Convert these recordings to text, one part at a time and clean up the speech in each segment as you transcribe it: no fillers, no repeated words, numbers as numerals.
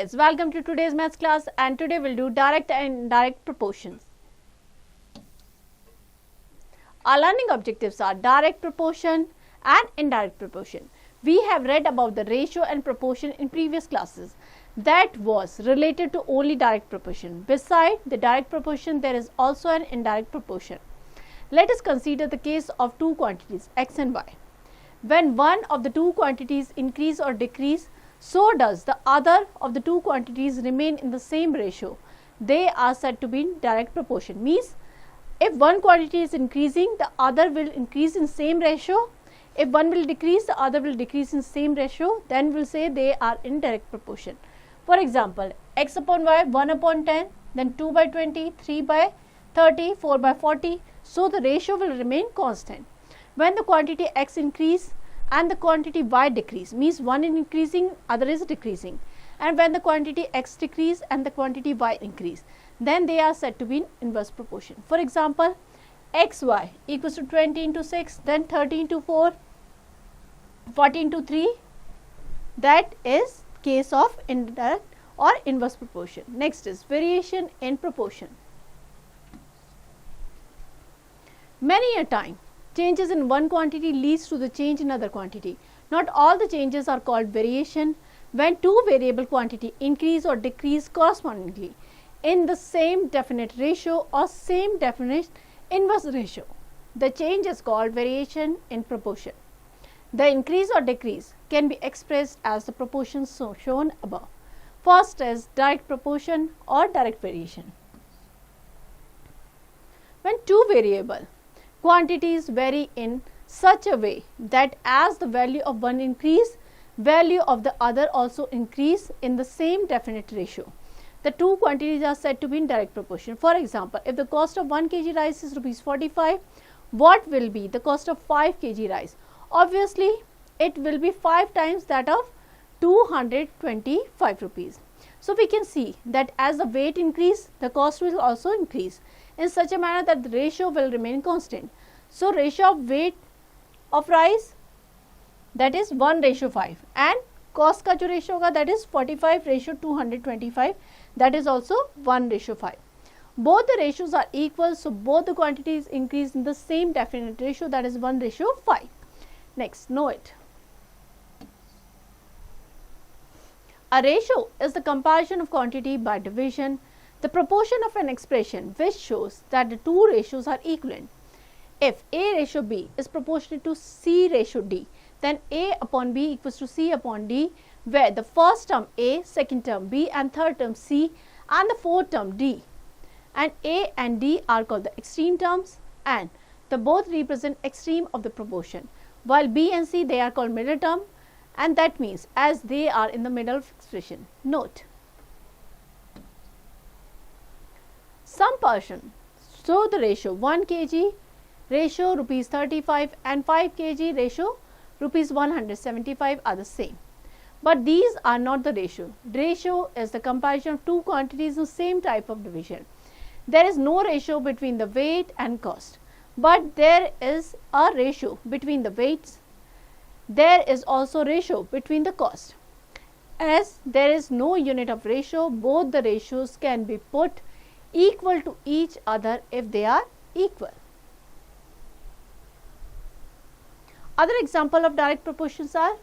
kids, welcome to today's maths class, and today we'll do direct and indirect proportions. Our learning objectives are direct proportion and indirect proportion. We have read about the ratio and proportion in previous classes. That was related to only direct proportion. Beside the direct proportion, there is also an indirect proportion. Let us consider the case of two quantities x and y. When one of the two quantities increase or decrease, so does the other of the two quantities remain in the same ratio. They are said to be in direct proportion. Means if one quantity is increasing, the other will increase in same ratio. If one will decrease, the other will decrease in same ratio. Then we will say they are in direct proportion. For example, x upon y, 1 upon 10, then 2 by 20, 3 by 30, 4 by 40. So the ratio will remain constant. When the quantity x increase and the quantity y decrease, means one is increasing, other is decreasing, and when the quantity x decrease and the quantity y increase, then they are said to be in inverse proportion. For example, xy equals to 20 into 6, then 30 into 4, 40 into 3. That is case of indirect or inverse proportion. Next is variation in proportion. Many a time, changes in one quantity leads to the change in other quantity. Not all the changes are called variation. When two variable quantity increase or decrease correspondingly in the same definite ratio or same definite inverse ratio, the change is called variation in proportion. The increase or decrease can be expressed as the proportions shown above. First is direct proportion or direct variation. When two variable quantities vary in such a way that as the value of one increase, value of the other also increase in the same definite ratio, the two quantities are said to be in direct proportion. For example, if the cost of 1 kg rice is rupees 45, what will be the cost of 5 kg rice? Obviously, it will be 5 times that of 225 rupees. So we can see that as the weight increase, the cost will also increase in such a manner that the ratio will remain constant. So ratio of weight of rice, that is 1:5, and cost का जो ratio होगा, that is 45:225, that is also 1:5. Both the ratios are equal, so both the quantities increase in the same definite ratio, that is 1:5. Next, know it. A ratio is the comparison of quantity by division, the proportion of an expression which shows that the two ratios are equivalent. If A ratio B is proportional to C ratio D, then A upon B equals to C upon D, where the first term A, second term B, and third term C, and the fourth term D, and A and D are called the extreme terms, and the both represent extreme of the proportion, while B and C, they are called middle term, and that means as they are in the middle of expression. Note, some person show the ratio 1 kg ratio rupees 35 and 5 kg ratio rupees 175 are the same, but these are not the ratio. Ratio is the comparison of two quantities of same type of division. There is no ratio between the weight and cost, but there is a ratio between the weights. There is also ratio between the cost. As there is no unit of ratio, both the ratios can be put equal to each other if they are equal. Other example of direct proportions are,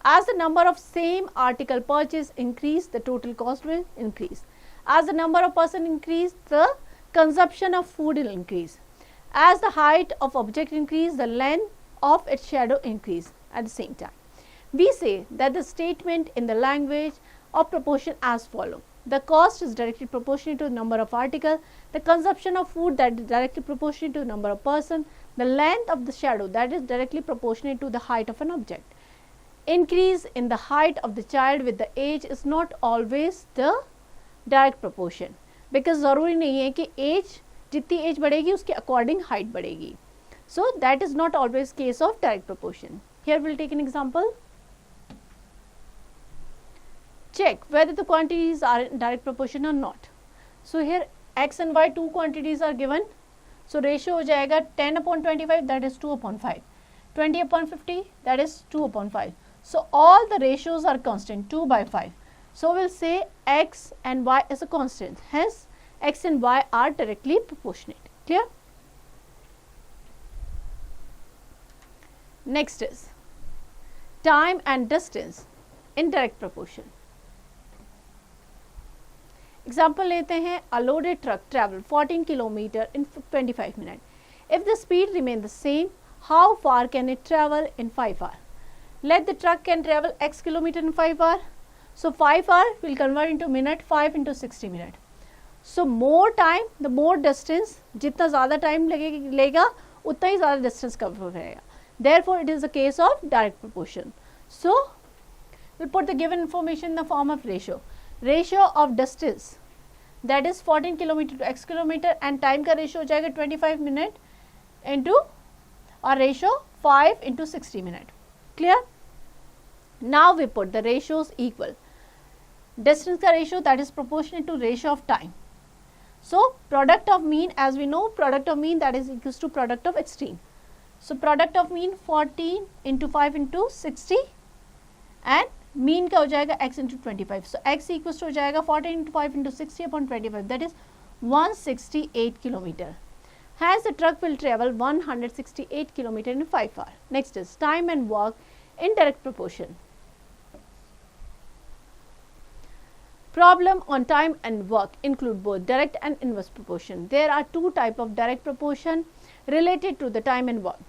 as the number of same article purchased increase, the total cost will increase. As the number of person increase, the consumption of food will increase. As the height of object increase, the length of its shadow increase at the same time. We say that the statement in the language of proportion as follow. The cost is directly proportional to the number of articles, the consumption of food, that is directly proportional to the number of person, the length of the shadow, that is directly proportional to the height of an object. Increase in the height of the child with the age is not always the direct proportion, because ज़रूरी नहीं है कि age, जितनी age बढ़ेगी उसके according height बढ़ेगी. So that is not always case of direct proportion. Here we will take an example. Check whether the quantities are in direct proportion or not. So here x and y two quantities are given. So ratio हो जाएगा 10 upon 25, that is 2 upon 5. 20 upon 50, that is 2 upon 5. So all the ratios are constant, 2 by 5. So we'll say x and y is a constant. Hence, x and y are directly proportionate. Clear? Next is time and distance in direct proportion. Example लेते हैं, a loaded truck travel 14 km in 25 minutes. If the speed remains the same, how far can it travel in 5 hours? Let the truck can travel x kilometer in 5 hours. So 5 hours will convert into minute, 5 into 60 minutes. So more time, the more distance, जितना ज़्यादा time लेगा उतना ही ज़्यादा distance cover रहेगा. Therefore, it is a case of direct proportion. So we'll put the given information in the form of ratio. Ratio of distance, that is 14 km to x kilometer, and time का ratio हो जाएगा 25 minute into और ratio 5 into 60 minute. Clear? Now we put the ratios equal. Distance का ratio, that is proportionate to ratio of time. So product of mean, as we know, product of mean that is equals to product of extreme. So product of mean 14 into 5 into 60 and mean का हो जाएगा x into 25. So x equals to हो जाएगा 14 into 5 into 60 upon 25, that is 168 km. Hence the truck will travel 168 km in 5 hours. Next is time and work in direct proportion. Problem on time and work include both direct and inverse proportion. There are two types of direct proportion related to the time and work.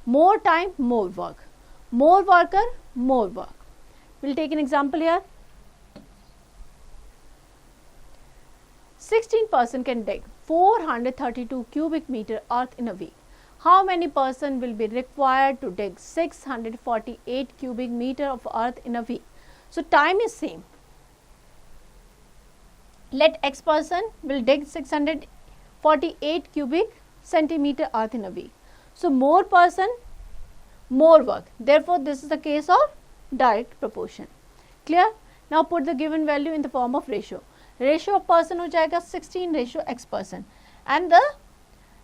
More time, more work. More worker, more work. We'll take an example here. 16 person can dig 432 cubic meter earth in a week. How many person will be required to dig 648 cubic meter of earth in a week? So time is same. Let x person will dig 648 cubic centimeter earth in a week. So more person, more work. Therefore, this is the case of direct proportion. Clear? Now put the given value in the form of ratio. Ratio of person हो जाएगा 16 ratio x person, and the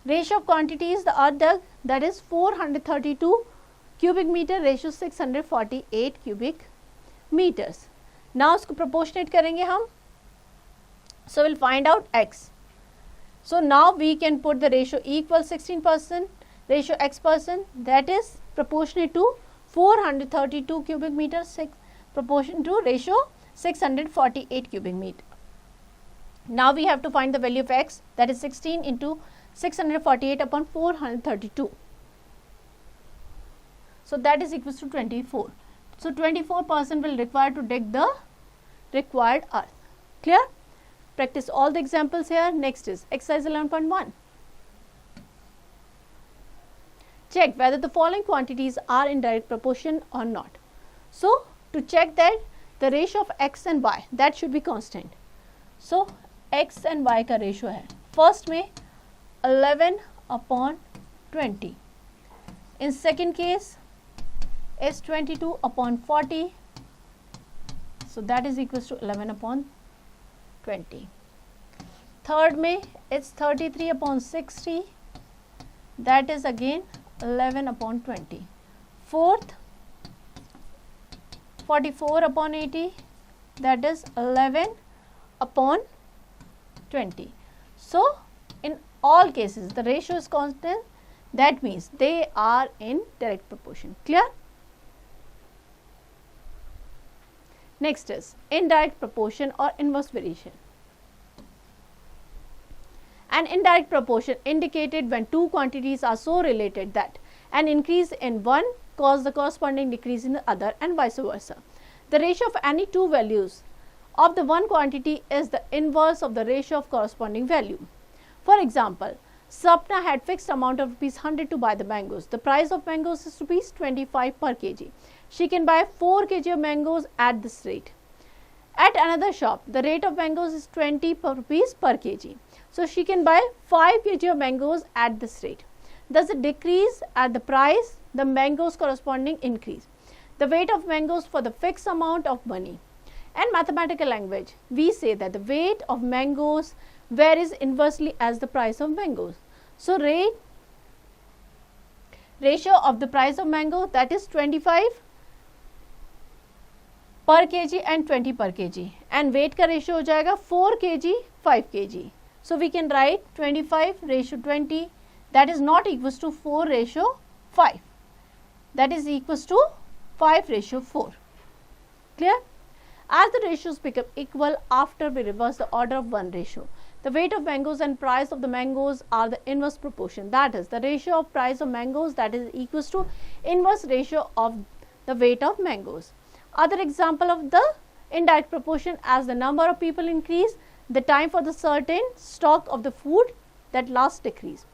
ratio of quantity is the earth dug, that is 432 cubic meter ratio 648 cubic meters. Now उसको proportionate करेंगे हम. So we'll find out x. So now we can put the ratio equal 16% ratio x person, that is proportionate to 432 cubic meter, proportion to ratio 648 cubic meter. Now we have to find the value of x, that is 16 into 648 upon 432. So that is equals to 24. So 24% will require to dig the required earth. Clear? Practice all the examples here. Next is exercise 11.1. Check whether the following quantities are in direct proportion or not. So to check that, the ratio of x and y, that should be constant. So x and y का ratio है. First में 11 upon 20. In second case is 22 upon 40. So that is equals to 11 upon 20. Third में it's 33 upon 60. That is again 11 upon 20. Fourth 44 upon 80. That is 11 upon 20. So in all cases the ratio is constant. That means they are in direct proportion. Clear? Next is indirect proportion or inverse variation. An indirect proportion indicated when two quantities are so related that an increase in one causes the corresponding decrease in the other, and vice versa. The ratio of any two values of the one quantity is the inverse of the ratio of corresponding value. For example, Sapna had fixed amount of ₹100 to buy the mangoes. The price of mangoes is ₹25 per kg. She can buy 4 kg of mangoes at this rate. At another shop, the rate of mangoes is ₹20 per kg. So she can buy 5 kg of mangoes at this rate. Thus the decrease at the price, the mangoes corresponding increase. The weight of mangoes for the fixed amount of money. In mathematical language, we say that the weight of mangoes varies inversely as the price of mangoes. So ratio of the price of mango, that is 25 पर KG and 20 पर KG, and wait का ratio हो जाएगा 4 KG 5 KG. So we can write 25:20, that is not equals to 4:5, that is equals to 5:4. Clear? As the ratios become equal after we reverse the order of one ratio, the weight of mangoes and price of the mangoes are the inverse proportion. That is, the ratio of price of mangoes, that is equals to inverse ratio of the weight of mangoes. Other example of the indirect proportion: as the number of people increase, the time for the certain stock of the food that lasts decrease.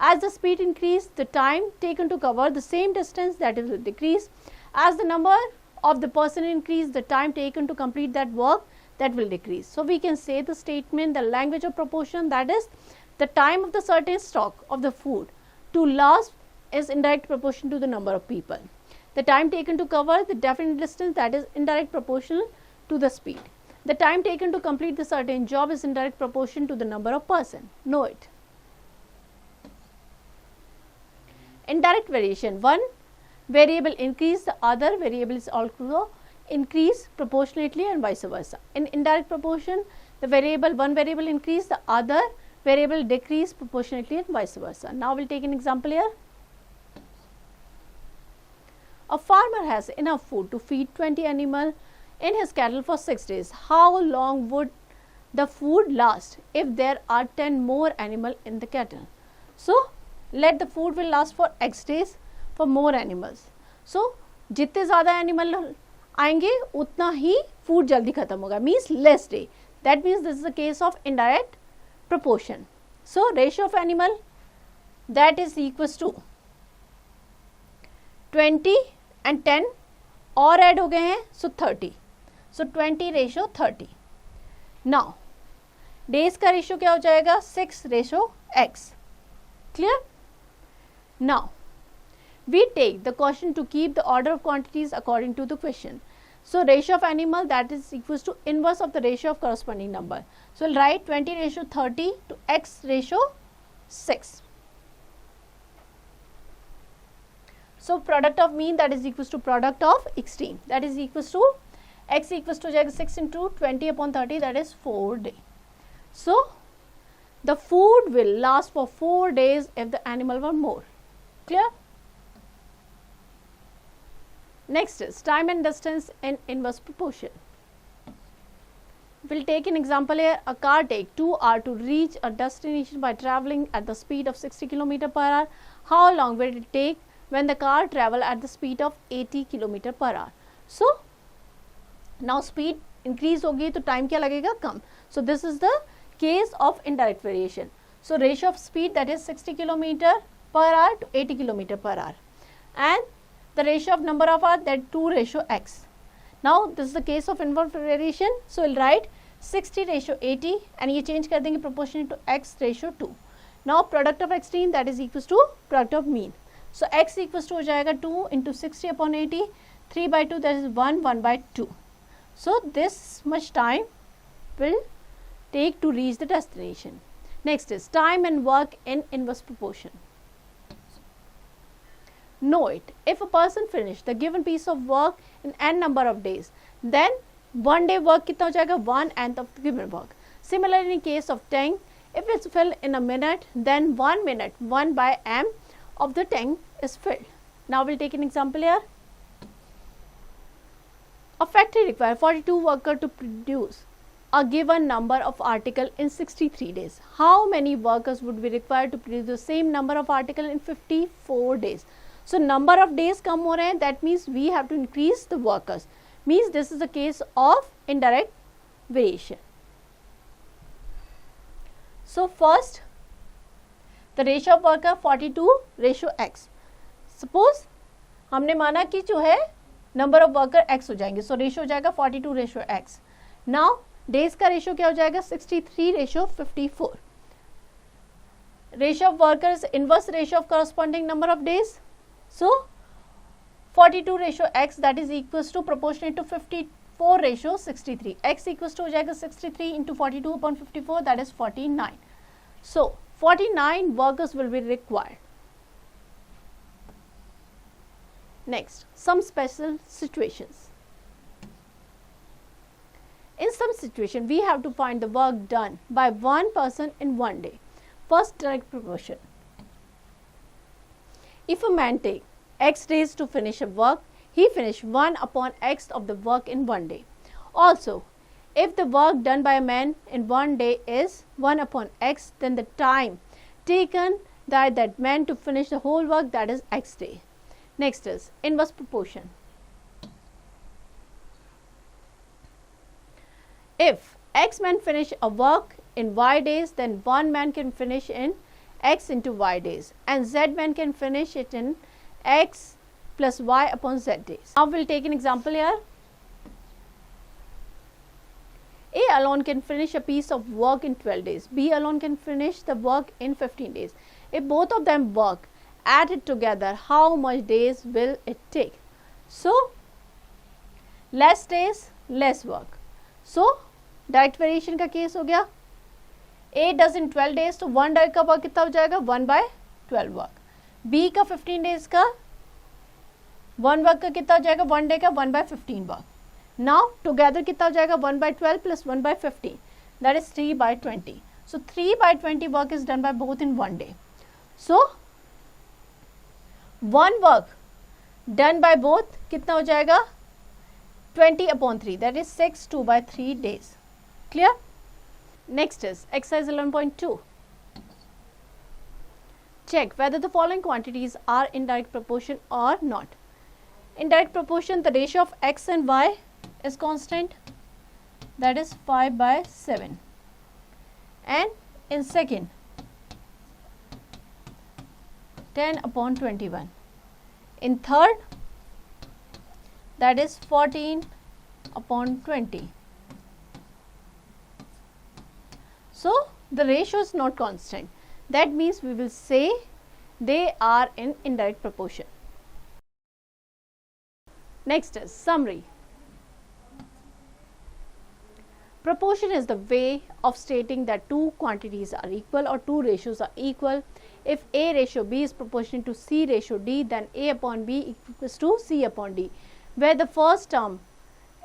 As the speed increase, the time taken to cover the same distance, that is, will decrease. As the number of the person increase, the time taken to complete that work, that will decrease. So we can say the statement, the language of proportion, that is, the time of the certain stock of the food to last is indirect proportion to the number of people. The time taken to cover the definite distance, that is indirect proportional to the speed. The time taken to complete the certain job is indirect proportion to the number of person. Know it. Indirect variation: one variable increase, the other variable is also increase proportionately, and vice versa. In indirect proportion, the one variable increase, the other variable decrease proportionately, and vice versa. Now we'll take an example here. A farmer has enough food to feed 20 animals in his cattle for 6 days. How long would the food last if there are 10 more animals in the cattle? So let the food will last for X days for more animals. So जितने ज़्यादा animal आएंगे उतना ही food जल्दी खत्म होगा, means less day. That means this is the case of indirect proportion. So ratio of animal, that is equals to 20 and 10 और add हो गए हैं, so 30. So 20:30. Now days का रेशियो क्या हो जाएगा, 6:x. Clear? Now we take the quotient to keep the order of quantities according to the question. So ratio of animal, that is equals to inverse of the ratio of corresponding number. So we'll write 20:30 to x ratio 6. So product of mean, that is equals to product of extreme, that is equals to x equals to 6 into 20/30, that is 4 days. So the food will last for 4 days if the animal were more. Clear? Next is time and distance in inverse proportion. We'll take an example here. A car takes 2 hours to reach a destination by traveling at the speed of 60 km per hour. How long will it take when the car travel at the speed of 80 km per hour? So now speed increase होगी तो time क्या लगेगा, कम. So this is the case of indirect variation. So ratio of speed, that is 60 km per hour to 80 km per hour, and the ratio of number of hours, that 2:x. Now this is the case of inverse variation. So we'll write 60:80 and ये change कर देंगे proportional to x/2. Now product of extreme, that is equals to product of mean. So x equals to हो जाएगा 2 into 60/80, 3/2, that is 1/2. So this much time will take to reach the destination. Next is time and work in inverse proportion. Know it. If a person finish the given piece of work in n number of days, then 1 day work कितना हो जाएगा, 1/n of the given work. Similarly in case of tank, if it's filled in a minute, then 1 minute 1/m of the tank is filled. Now we'll take an example here. A factory requires 42 workers to produce a given number of articles in 63 days. How many workers would be required to produce the same number of articles in 54 days? So number of days कम हो रहे हैं, that means we have to increase the workers. Means this is the case of indirect variation. So first, the ratio of worker 42:x. Suppose हमने माना कि जो है number of worker x हो जाएंगे, so ratio हो जाएगा 42:x. Now days का ratio क्या हो जाएगा, 63:54. Ratio of workers inverse ratio of corresponding number of days. So 42:x, that is equals to proportionate to 54:63. X equals to हो जाएगा 63 into 42/54, that is 49. So 49 workers will be required. Next, some special situations. In some situation, we have to find the work done by one person in one day. First, direct proportion. If a man take x days to finish a work, he finish 1 upon x of the work in one day. Also, if the work done by a man in one day is 1 upon x, then the time taken by that man to finish the whole work, that is x day. Next is inverse proportion. If x men finish a work in y days, then one man can finish in x into y days, and z man can finish it in x plus y upon z days. Now we'll take an example here. A alone can finish a piece of work in 12 days. B alone can finish the work in 15 days. If both of them work added together, how much days will it take? So, less days, less work. So, direct variation का case हो गया. A does in 12 days, तो 1 day का work कितना हो जाएगा? 1 by 12 work. B का 15 days का 1 वर्क का कितना हो जाएगा? 1 डे का 1 by 15 वर्क. नाउ टुगेदर कितना हो जाएगा? 1 by 12 plus 1 by 15, that is 3 by 20. So 3 by 20 work is done by both in 1 day. So 1 work done by both कितना हो जाएगा? 20 upon 3, that is 6 2 by 3 days. Clear? Next is exercise 11.2. Check whether the following quantities are in direct proportion or not. In direct proportion, the ratio of x and y is constant, that is 5 by 7. And in second, 10 upon 21. In third, that is 14 upon 20. So, the ratio is not constant. That means we will say they are in indirect proportion. Next is summary. Proportion is the way of stating that two quantities are equal or two ratios are equal. If A ratio B is proportional to C ratio D, then A upon B equals to C upon D, where the first term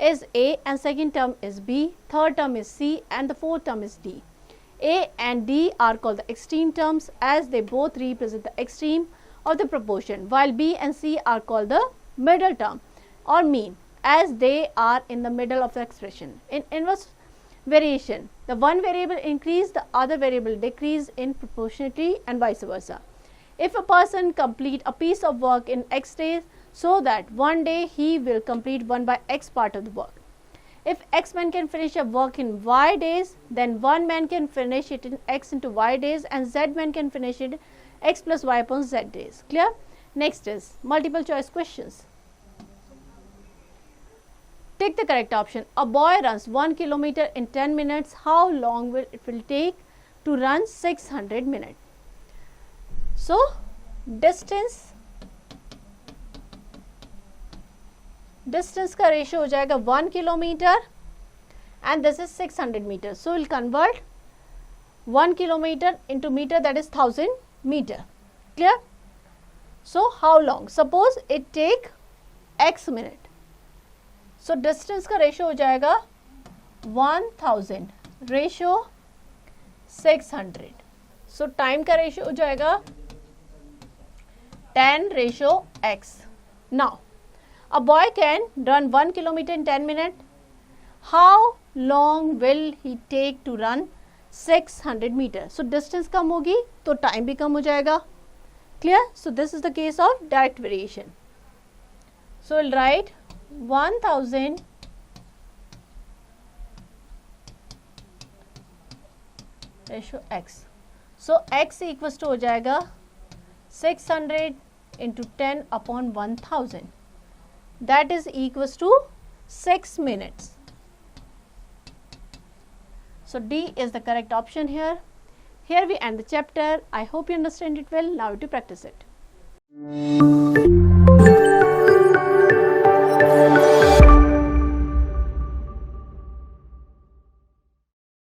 is A and second term is B, third term is C and the fourth term is D. A and D are called the extreme terms as they both represent the extreme of the proportion, while B and C are called the middle term or mean as they are in the middle of the expression. In inverse variation, the one variable increase, the other variable decrease in proportionality and vice versa. If a person complete a piece of work in x days, so that one day he will complete 1 by x part of the work. If x man can finish a work in y days, then one man can finish it in x into y days and z man can finish it x plus y upon z days. Clear? Next is multiple choice questions. Take the correct option. A boy runs 1 kilometer in 10 minutes. How long will it take to run 600 minutes? So, distance का ratio हो जाएगा 1 kilometre and this is 600 meters. So, we'll convert 1 kilometer into meter, that is 1000 meter. Clear? So, how long? Suppose it take x minute. So, distance का ratio हो जाएगा 1000 ratio 600. So, time का ratio हो जाएगा 10 ratio x. Now, a boy can run 1 kilometer in 10 minutes. How long will he take to run 600 meters? So, distance कम होगी तो time भी कम हो जाएगा. Clear? So, this is the case of direct variation. So, we'll write 1000 ratio x. So, x equals to हो जाएगा 600 into 10 upon 1000. That is equals to 6 minutes. So, D is the correct option here. Here we end the chapter. I hope you understand it well. Now to practice it.